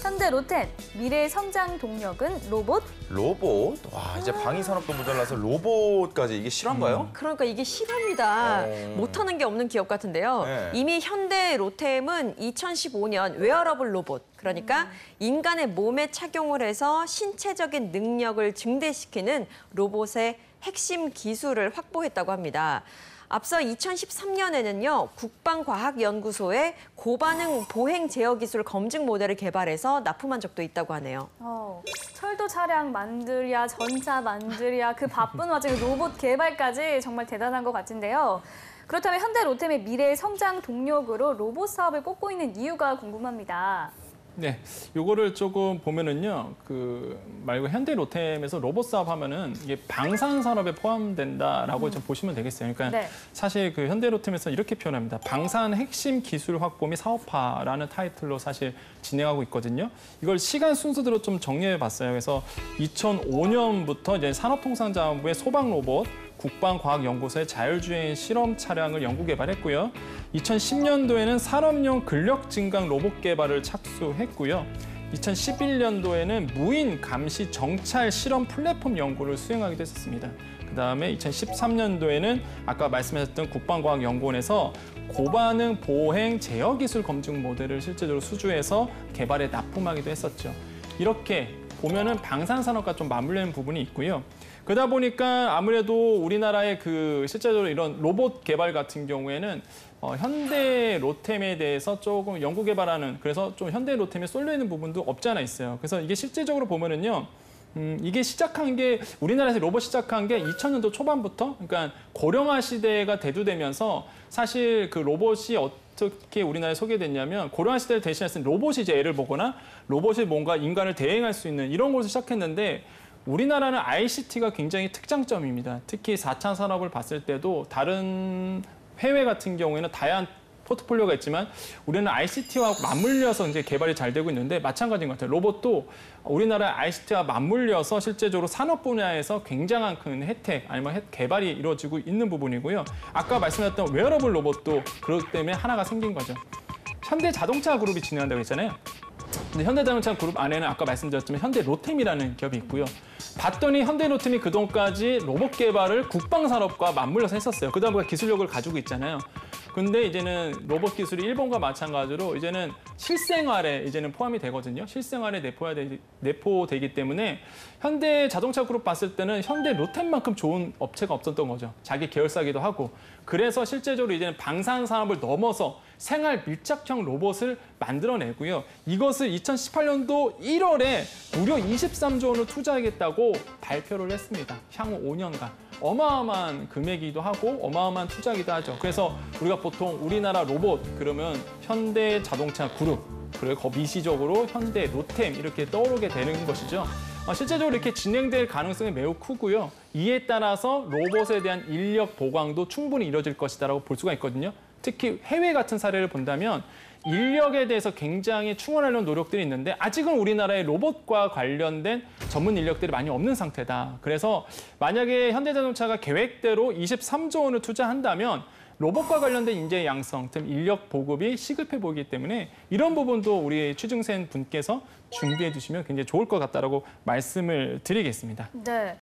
현대 로템, 미래의 성장 동력은 로봇? 로봇? 와, 이제 방위 산업도 모자라서 로봇까지 이게 실화인가요? 그러니까 이게 실화입니다. 못하는 게 없는 기업 같은데요. 네. 이미 현대 로템은 2015년 웨어러블 로봇, 그러니까 인간의 몸에 착용을 해서 신체적인 능력을 증대시키는 로봇의 핵심 기술을 확보했다고 합니다. 앞서 2013년에는요, 국방과학연구소에 고반응 보행 제어 기술 검증 모델을 개발해서 납품한 적도 있다고 하네요. 철도 차량 만들이야, 전차 만들이야, 그 바쁜 와중에 로봇 개발까지 정말 대단한 것 같은데요. 그렇다면 현대 로템의 미래의 성장 동력으로 로봇 사업을 꼽고 있는 이유가 궁금합니다. 네, 요거를 조금 보면은요, 말고 현대 로템에서 로봇 사업 하면은 이게 방산 산업에 포함된다라고 좀 보시면 되겠어요. 그러니까 네. 사실 그 현대 로템에서 이렇게 표현합니다. 방산 핵심 기술 확보 및 사업화라는 타이틀로 사실 진행하고 있거든요. 이걸 시간 순서대로 좀 정리해 봤어요. 그래서 2005년부터 이제 산업통상자원부의 소방 로봇, 국방과학연구소의 자율주행 실험 차량을 연구 개발했고요. 2010년도에는 산업용 근력 증강 로봇 개발을 착수했고요. 2011년도에는 무인 감시 정찰 실험 플랫폼 연구를 수행하기도 했었습니다. 그다음에 2013년도에는 아까 말씀하셨던 국방과학연구원에서 고반응 보행 제어 기술 검증 모델을 실제적으로 수주해서 개발에 납품하기도 했었죠. 이렇게 보면은 방산 산업과 좀 맞물리는 부분이 있고요. 그러다 보니까 아무래도 우리나라의 실제적으로 이런 로봇 개발 같은 경우에는 현대 로템에 대해서 조금 연구 개발하는, 그래서 좀 현대 로템에 쏠려 있는 부분도 없지 않아 있어요. 그래서 이게 실제적으로 보면은요, 이게 우리나라에서 로봇 시작한 게 2000년도 초반부터, 그러니까 고령화 시대가 대두되면서 사실 그 로봇이 어떻게 우리나라에 소개됐냐면, 고령화 시대를 대신해서 로봇이 이제 애를 보거나 로봇이 뭔가 인간을 대행할 수 있는 이런 것을 시작했는데, 우리나라는 ICT가 굉장히 특장점입니다. 특히 4차 산업을 봤을 때도 다른 해외 같은 경우에는 다양한 포트폴리오가 있지만 우리는 ICT와 맞물려서 이제 개발이 잘 되고 있는데 마찬가지인 것 같아요. 로봇도 우리나라 ICT와 맞물려서 실제적으로 산업 분야에서 굉장한 큰 혜택 아니면 개발이 이루어지고 있는 부분이고요. 아까 말씀드렸던 웨어러블 로봇도 그렇기 때문에 하나가 생긴 거죠. 현대자동차 그룹이 진행한다고 했잖아요. 근데 현대자동차 그룹 안에는 아까 말씀드렸지만 현대 로템이라는 기업이 있고요. 봤더니 현대 로템이 그동안까지 로봇 개발을 국방산업과 맞물려서 했었어요. 그러다 보니까 기술력을 가지고 있잖아요. 근데 이제는 로봇 기술이 일본과 마찬가지로 이제는 실생활에 이제는 포함이 되거든요. 실생활에 내포되기 때문에 현대 자동차 그룹 봤을 때는 현대 로템만큼 좋은 업체가 없었던 거죠. 자기 계열사기도 하고. 그래서 실제적으로 이제는 방산 산업을 넘어서 생활 밀착형 로봇을 만들어내고요. 이것을 2018년도 1월에 무려 23조 원을 투자하겠다고 발표를 했습니다. 향후 5년간. 어마어마한 금액이기도 하고 어마어마한 투자이기도 하죠. 그래서 우리가 보통 우리나라 로봇 그러면 현대 자동차 그룹, 그리고 미시적으로 현대 로템 이렇게 떠오르게 되는 것이죠. 실제적으로 이렇게 진행될 가능성이 매우 크고요. 이에 따라서 로봇에 대한 인력 보강도 충분히 이루어질 것이다라고 볼 수가 있거든요. 특히 해외 같은 사례를 본다면 인력에 대해서 굉장히 충원하려는 노력들이 있는데 아직은 우리나라에 로봇과 관련된 전문 인력들이 많이 없는 상태다. 그래서 만약에 현대자동차가 계획대로 23조 원을 투자한다면 로봇과 관련된 인재 양성, 즉 인력 보급이 시급해 보이기 때문에 이런 부분도 우리 취중생 분께서 준비해 주시면 굉장히 좋을 것 같다라고 말씀을 드리겠습니다. 네.